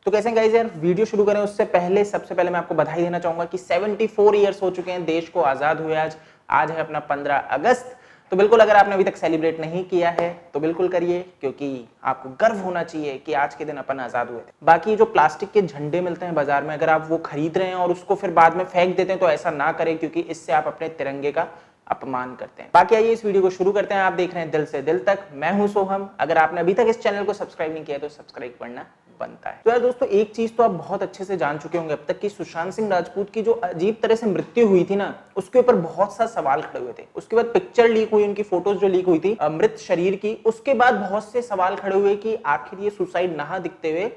तो कैसे गाइस यार, वीडियो शुरू करें उससे पहले सबसे पहले मैं आपको बधाई देना चाहूंगा कि 74 ईयर्स हो चुके हैं देश को आजाद हुए। आज है अपना 15 अगस्त। तो बिल्कुल अगर आपने अभी तक सेलिब्रेट नहीं किया है तो बिल्कुल करिए, क्योंकि आपको गर्व होना चाहिए कि आज के दिन अपन आजाद हुए थे। बाकी जो प्लास्टिक के झंडे मिलते हैं बाजार में, अगर आप वो खरीद रहे हैं और उसको फिर बाद में फेंक देते हैं तो ऐसा ना करें, क्योंकि इससे आप अपने तिरंगे का अपमान करते हैं। बाकी आइए इस वीडियो को शुरू करते हैं। आप देख रहे हैं दिल से दिल तक, मैं हूं सोहम। अगर आपने अभी तक इस चैनल को सब्सक्राइब नहीं किया तो सब्सक्राइब करना बनता है। तो यार दोस्तों, एक चीज तो आप बहुत अच्छे से जान चुके होंगे अब तक कि सुशांत सिंह राजपूत की जो अजीब तरह से मृत्यु हुई थी ना, उसके ऊपर बहुत सा सवाल खड़े हुए थे। उसके बाद पिक्चर लीक हुई, उनकी फोटोज जो लीक हुई थी मृत शरीर की, उसके बाद बहुत से सवाल खड़े हुए कि आखिर ये सुसाइड ना दिखते हुए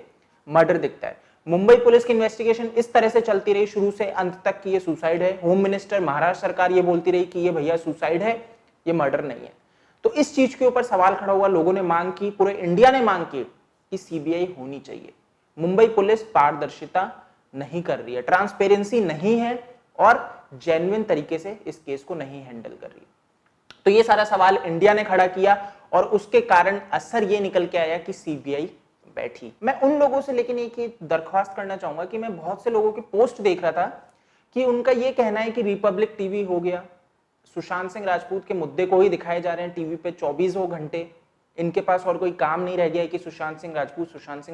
मर्डर दिखता है। मुंबई पुलिस की इन्वेस्टिगेशन इस तरह से चलती रही शुरू से अंत तक कि ये सुसाइड है। होम मिनिस्टर, महाराष्ट्र सरकार ये बोलती रही कि ये भैया सुसाइड है, ये मर्डर नहीं है। तो इस चीज के ऊपर सवाल खड़ा हुआ, लोगों ने मांग की, पूरे इंडिया ने मांग की कि सीबीआई होनी चाहिए। मुंबई पुलिस पारदर्शिता नहीं कर रही है, ट्रांसपेरेंसी नहीं है और जेन्युइन तरीके से इस केस को नहीं हैंडल कर रही। तो ये सारा सवाल इंडिया ने खड़ा किया और उसके कारण असर ये निकल के आया कि सीबीआई बैठी। मैं उन लोगों से लेकिन एक दरख्वास्त करना चाहूंगा कि मैं बहुत से लोगों की पोस्ट देख रहा था कि उनका ये कहना है कि रिपब्लिक टीवी हो गया, सुशांत सिंह राजपूत के मुद्दे को ही दिखाए जा रहे हैं टीवी पे 24 घंटे, इनके पास और कोई काम नहीं रह गया है कि सुशांत सिंह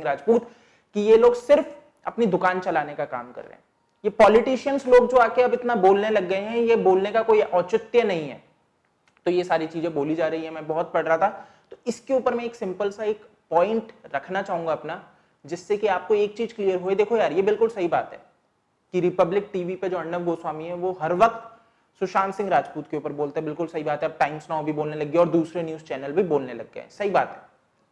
राजपूत, कि ये लोग सिर्फ अपनी दुकान चलाने का काम कर रहे हैं। ये पॉलिटिशियंस लोग जो आके अब इतना बोलने लग गए हैं, ये बोलने का कोई औचित्य नहीं है। तो ये सारी चीजें बोली जा रही है, मैं बहुत पढ़ रहा था। तो इसके ऊपर मैं एक सिंपल सा एक पॉइंट रखना चाहूंगा अपना, जिससे कि आपको एक चीज क्लियर हो। देखो यार, ये बिल्कुल सही बात है कि रिपब्लिक टीवी पे जो अर्णव गोस्वामी है वो हर वक्त सुशांत सिंह राजपूत के ऊपर बोलते हैं, बिल्कुल सही बात है। अब टाइम्स नाउ भी बोलने लग गया और दूसरे न्यूज चैनल भी बोलने लग गए, सही बात है।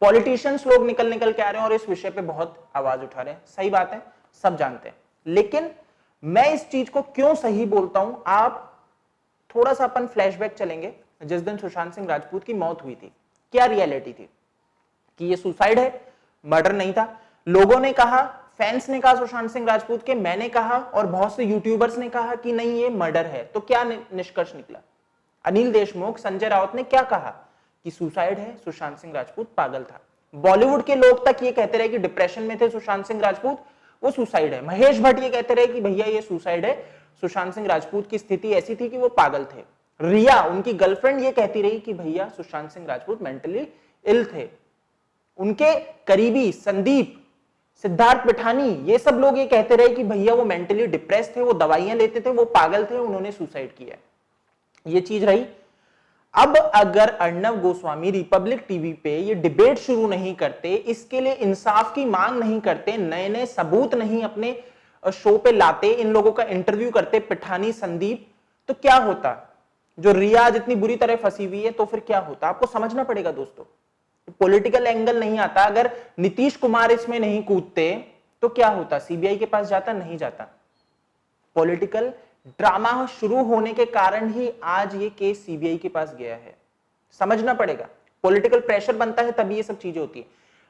पॉलिटिशियंस लोग निकल के आ रहे हैं और इस विषय पे बहुत आवाज उठा रहे हैं, सही बात है, सब जानते हैं। लेकिन मैं इस चीज को क्यों सही बोलता हूं, आप थोड़ा सा अपन फ्लैशबैक चलेंगे। जिस दिन सुशांत सिंह राजपूत की मौत हुई थी, क्या रियलिटी थी कि ये सुसाइड है, मर्डर नहीं था। लोगों ने कहा, फैंस ने कहा सुशांत सिंह राजपूत के, मैंने कहा और बहुत से यूट्यूबर्स ने कहा कि नहीं ये मर्डर है। तो क्या निष्कर्ष निकला? अनिल देशमुख, संजय राउत ने क्या कहा कि सुसाइड है, सुशांत सिंह राजपूत पागल था। बॉलीवुड के लोग तक ये कहते रहे कि डिप्रेशन में थे सुशांत सिंह राजपूत, वो सुसाइड है। महेश भट्ट ये कहते रहे कि भैया ये सुसाइड है, सुशांत सिंह राजपूत की स्थिति ऐसी थी कि वो पागल थे। रिया, उनकी गर्लफ्रेंड, ये कहती रही कि भैया सुशांत सिंह राजपूत मेंटली इल थे। उनके करीबी संदीप, सिद्धार्थ पिठानी, ये सब लोग ये कहते रहे कि भैया वो मेंटली डिप्रेस थे, वो दवाइयां लेते थे, वो पागल थे, उन्होंने सुसाइड किया। ये चीज रही। अब अगर अर्णव गोस्वामी रिपब्लिक टीवी पे ये डिबेट शुरू नहीं करते, इसके लिए इंसाफ की मांग नहीं करते, नए नए सबूत नहीं अपने शो पे लाते, इन लोगों का इंटरव्यू करते, पिठानी, संदीप, तो क्या होता? जो रिया जितनी बुरी तरह फंसी हुई है, तो फिर क्या होता? आपको समझना पड़ेगा दोस्तों, पॉलिटिकल एंगल नहीं आता। अगर नीतीश कुमार इसमें नहीं कूदते तो क्या होता? सीबीआई के पास जाता? नहीं जाता। पॉलिटिकल ड्रामा शुरू होने के कारण ही आज ये केस सीबीआई के पास गया है, समझना पड़ेगा। पॉलिटिकल प्रेशर बनता है तभी ये सब चीजें होती है,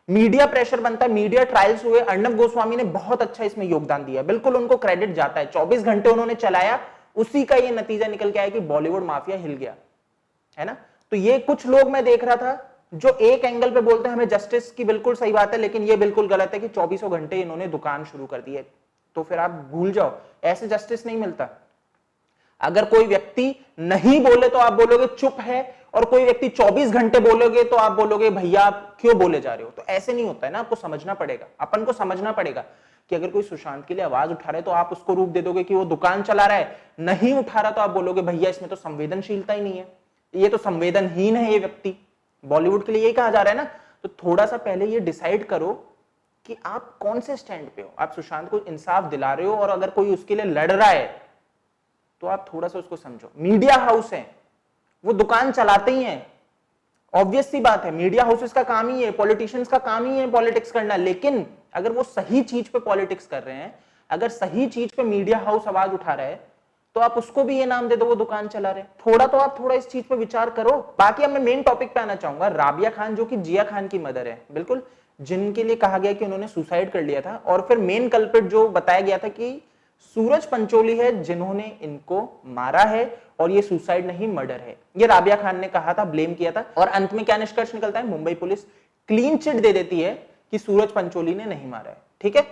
मीडिया प्रेशर बनता है, मीडिया ट्रायल्स हुए। अर्णव गोस्वामी ने बहुत अच्छा इसमें योगदान दिया, बिल्कुल उनको क्रेडिट जाता है। 24 घंटे उन्होंने चलाया, उसी का ये नतीजा निकल के आया कि बॉलीवुड माफिया हिल गया, है ना। तो ये कुछ लोग मैं देख रहा था जो एक एंगल पे बोलते हैं हमें जस्टिस की, बिल्कुल सही बात है, लेकिन ये बिल्कुल गलत है कि 24 घंटे इन्होंने दुकान शुरू कर दी है। तो फिर आप भूल जाओ, ऐसे जस्टिस नहीं मिलता। अगर कोई व्यक्ति नहीं बोले तो आप बोलोगे चुप है, और कोई व्यक्ति 24 घंटे बोलोगे तो आप बोलोगे भैया आप क्यों बोले जा रहे हो। तो ऐसे नहीं होता है ना, आपको समझना पड़ेगा, अपन को समझना पड़ेगा कि अगर कोई सुशांत के लिए आवाज उठा रहा है तो आप उसको रूप दे दोगे कि वो दुकान चला रहा है, नहीं उठा रहा तो आप बोलोगे भैया इसमें तो संवेदनशीलता ही नहीं है, ये तो संवेदनहीन है ये व्यक्ति। बॉलीवुड के लिए यही कहा जा रहा है ना। तो थोड़ा सा पहले ये डिसाइड करो कि आप कौन से स्टैंड पे हो। आप सुशांत को इंसाफ दिला रहे हो, और अगर कोई उसके लिए लड़ रहा है तो आप थोड़ा सा उसको समझो। मीडिया हाउस है, वो दुकान चलाते ही हैं, ऑब्वियस सी बात है, मीडिया हाउसेस का काम ही है, पॉलिटिशियंस का काम ही है पॉलिटिक्स करना। लेकिन अगर वो सही चीज पे पॉलिटिक्स कर रहे हैं, अगर सही चीज पे मीडिया हाउस आवाज उठा रहा है, तो आप उसको भी ये नाम दे दो वो दुकान चला रहे। आप थोड़ा इस चीज पे विचार करो। बाकी अब मैं मेन टॉपिक पे आना चाहूंगा। राबिया खान जो कि जिया खान की मदर है, बिल्कुल, जिनके लिए कहा गया कि उन्होंने सुसाइड कर लिया था, और फिर मेन कल्प्रिट जो बताया गया था कि सूरज पंचोली है जिन्होंने इनको मारा है, और ये सुसाइड नहीं मर्डर है, ये राबिया खान ने कहा था, ब्लेम किया था। और अंत में क्या निष्कर्ष निकलता है? मुंबई पुलिस क्लीन चिट दे देती है कि सूरज पंचोली ने नहीं मारा है। ठीक है,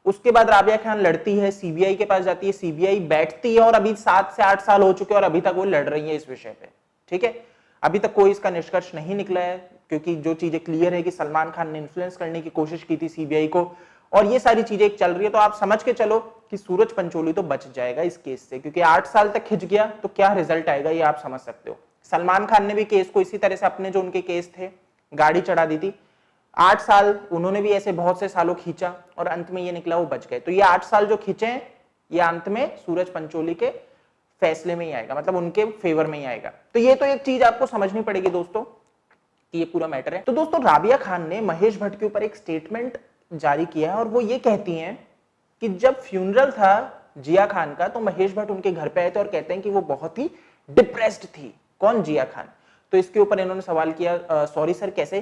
उसके बाद राबिया खान लड़ती है, सीबीआई के पास जाती है, सीबीआई बैठती है और अभी 7 से 8 साल हो चुके हैं और अभी तक वो लड़ रही है इस विषय पे। ठीक है, अभी तक कोई इसका निष्कर्ष नहीं निकला है, क्योंकि जो चीजें क्लियर है कि सलमान खान ने इन्फ्लुएंस करने की कोशिश की थी सीबीआई को, और ये सारी चीजें चल रही है। तो आप समझ के चलो कि सूरज पंचोली तो बच जाएगा इस केस से, क्योंकि 8 साल तक खिंच गया तो क्या रिजल्ट आएगा ये आप समझ सकते हो। सलमान खान ने भी केस को इसी तरह से, अपने जो उनके केस थे, गाड़ी चढ़ा दी थी। 8 साल उन्होंने भी ऐसे बहुत से सालों खींचा और अंत में ये निकला वो बच गए। तो ये 8 साल जो खींचे हैं ये अंत में सूरज पंचोली के फैसले में ही आएगा, मतलब उनके फेवर में ही आएगा। तो ये तो एक चीज आपको समझनी पड़ेगी दोस्तों कि ये पूरा मैटर है। तो दोस्तों राबिया खान ने महेश भट्ट के ऊपर एक स्टेटमेंट जारी किया है और वो ये कहती हैं कि जब फ्यूनरल था जिया खान का तो महेश भट्ट उनके घर पे आए थे और कहते हैं कि वो बहुत ही डिप्रेस्ड थी। कौन? जिया खान। तो इसके ऊपर इन्होंने सवाल किया, सॉरी सर कैसे?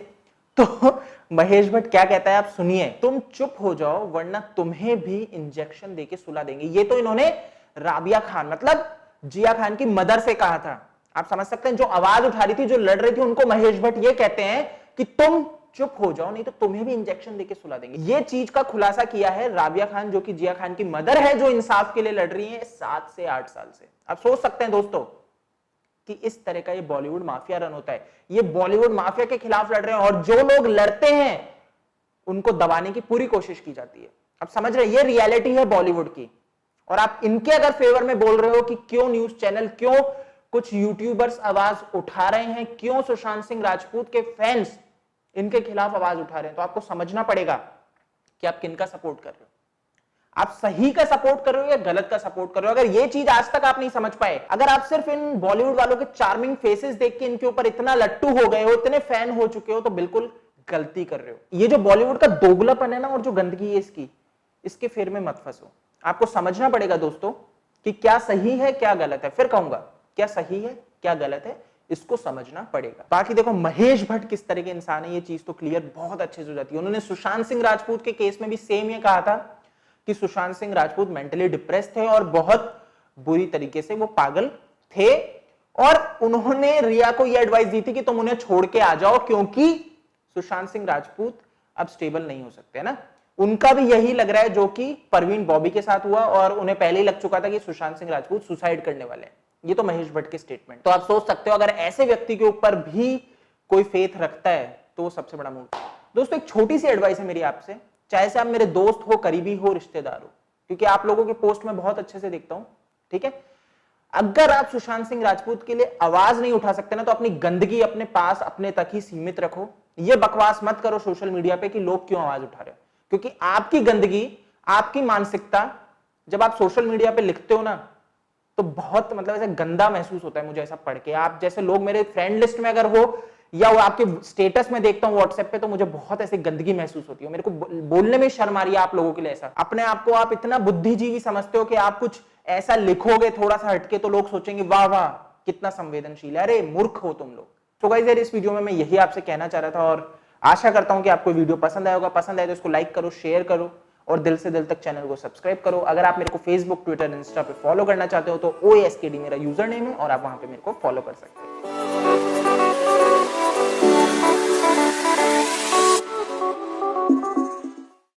तो महेश भट्ट क्या कहता है आप सुनिए, तुम चुप हो जाओ वरना तुम्हें भी इंजेक्शन देके सुला देंगे। ये तो इन्होंने राबिया खान मतलब जिया खान की मदर से कहा था। आप समझ सकते हैं, जो आवाज उठा रही थी, जो लड़ रही थी, उनको महेश भट्ट ये कहते हैं कि तुम चुप हो जाओ नहीं तो तुम्हें भी इंजेक्शन देके सुला देंगे। ये चीज का खुलासा किया है राबिया खान, जो कि जिया खान की मदर है, जो इंसाफ के लिए लड़ रही है 7 से 8 साल से। आप सोच सकते हैं दोस्तों कि इस तरह का ये बॉलीवुड माफिया रन होता है। ये बॉलीवुड माफिया के खिलाफ लड़ रहे हैं और जो लोग लड़ते हैं उनको दबाने की पूरी कोशिश की जाती है। अब समझ रहे हैं, ये रियलिटी है बॉलीवुड की। और आप इनके अगर फेवर में बोल रहे हो कि क्यों न्यूज चैनल, क्यों कुछ यूट्यूबर्स आवाज उठा रहे हैं, क्यों सुशांत सिंह राजपूत के फैंस इनके खिलाफ आवाज उठा रहे हैं, तो आपको समझना पड़ेगा कि आप किनका सपोर्ट कर रहे हो। आप सही का सपोर्ट कर रहे हो या गलत का सपोर्ट कर रहे हो। अगर ये चीज आज तक आप नहीं समझ पाए, अगर आप सिर्फ इन बॉलीवुड वालों के चार्मिंग फेसेस देख के इनके ऊपर इतना लट्टू हो गए हो, इतने फैन हो चुके हो, तो बिल्कुल गलती कर रहे हो। ये जो बॉलीवुड का दोगलापन है ना, और जो गंदगी है इसकी, इसके फेर में मत फंसो। आपको समझना पड़ेगा दोस्तों कि क्या सही है क्या गलत है। फिर कहूंगा क्या सही है क्या गलत है, इसको समझना पड़ेगा। बाकी देखो महेश भट्ट किस तरह के इंसान है, ये चीज तो क्लियर बहुत अच्छे से हो जाती है। उन्होंने सुशांत सिंह राजपूत के केस में भी सेम ये कहा था कि सुशांत सिंह राजपूत मेंटली डिप्रेस थे और बहुत बुरी तरीके से वो पागल थे, और उन्होंने रिया को ये एडवाइस दी थी कि तुम उन्हें छोड़ के आ जाओ, क्योंकि सुशांत सिंह राजपूत अब स्टेबल नहीं हो सकते ना। उनका भी यही लग रहा है जो कि परवीन बॉबी के साथ हुआ, और उन्हें पहले ही लग चुका था कि सुशांत सिंह राजपूत सुसाइड करने वाले हैं। ये तो महेश भट्ट के स्टेटमेंट। तो आप सोच सकते हो अगर ऐसे व्यक्ति के ऊपर भी कोई फेथ रखता है तो वो सबसे बड़ा मूर्ख। दोस्तों एक छोटी सी एडवाइस है मेरी आपसे, चाहे से आप मेरे दोस्त हो, करीबी हो, रिश्तेदार हो, क्योंकि आप लोगों के पोस्ट में बहुत अच्छे से देखता हूं, ठीक है। अगर आप सुशांत सिंह राजपूत के लिए आवाज नहीं उठा सकते ना, तो अपनी गंदगी अपने पास, अपने तक ही सीमित रखो। ये बकवास मत करो सोशल मीडिया पे कि लोग क्यों आवाज उठा रहे हो, क्योंकि आपकी गंदगी, आपकी मानसिकता जब आप सोशल मीडिया पे लिखते हो ना, तो बहुत मतलब ऐसा गंदा महसूस होता है मुझे ऐसा पढ़ के। आप जैसे लोग मेरे फ्रेंड लिस्ट में अगर हो या वो आपके स्टेटस में देखता हूं व्हाट्सएप पे, तो मुझे बहुत ऐसी गंदगी महसूस होती है। मेरे को बोलने में शर्म आ रही है आप लोगों के लिए। ऐसा अपने आप को आप इतना बुद्धिजीवी समझते हो कि आप कुछ ऐसा लिखोगे थोड़ा सा हटके तो लोग सोचेंगे वाह वाह कितना संवेदनशील है। अरे मूर्ख हो तुम लोग। तो गाइस यार इस वीडियो में मैं यही आपसे कहना चाह रहा था, और आशा करता हूं कि आपको वीडियो पसंद आया होगा। पसंद आए तो इसको लाइक करो, शेयर करो और दिल से दिल तक चैनल को सब्सक्राइब करो। अगर आप मेरे को फेसबुक, ट्विटर, इंस्टा पे फॉलो करना चाहते हो तो OASKD मेरा यूजर नेम है और आप वहां पे मेरे को फॉलो कर सकते हो।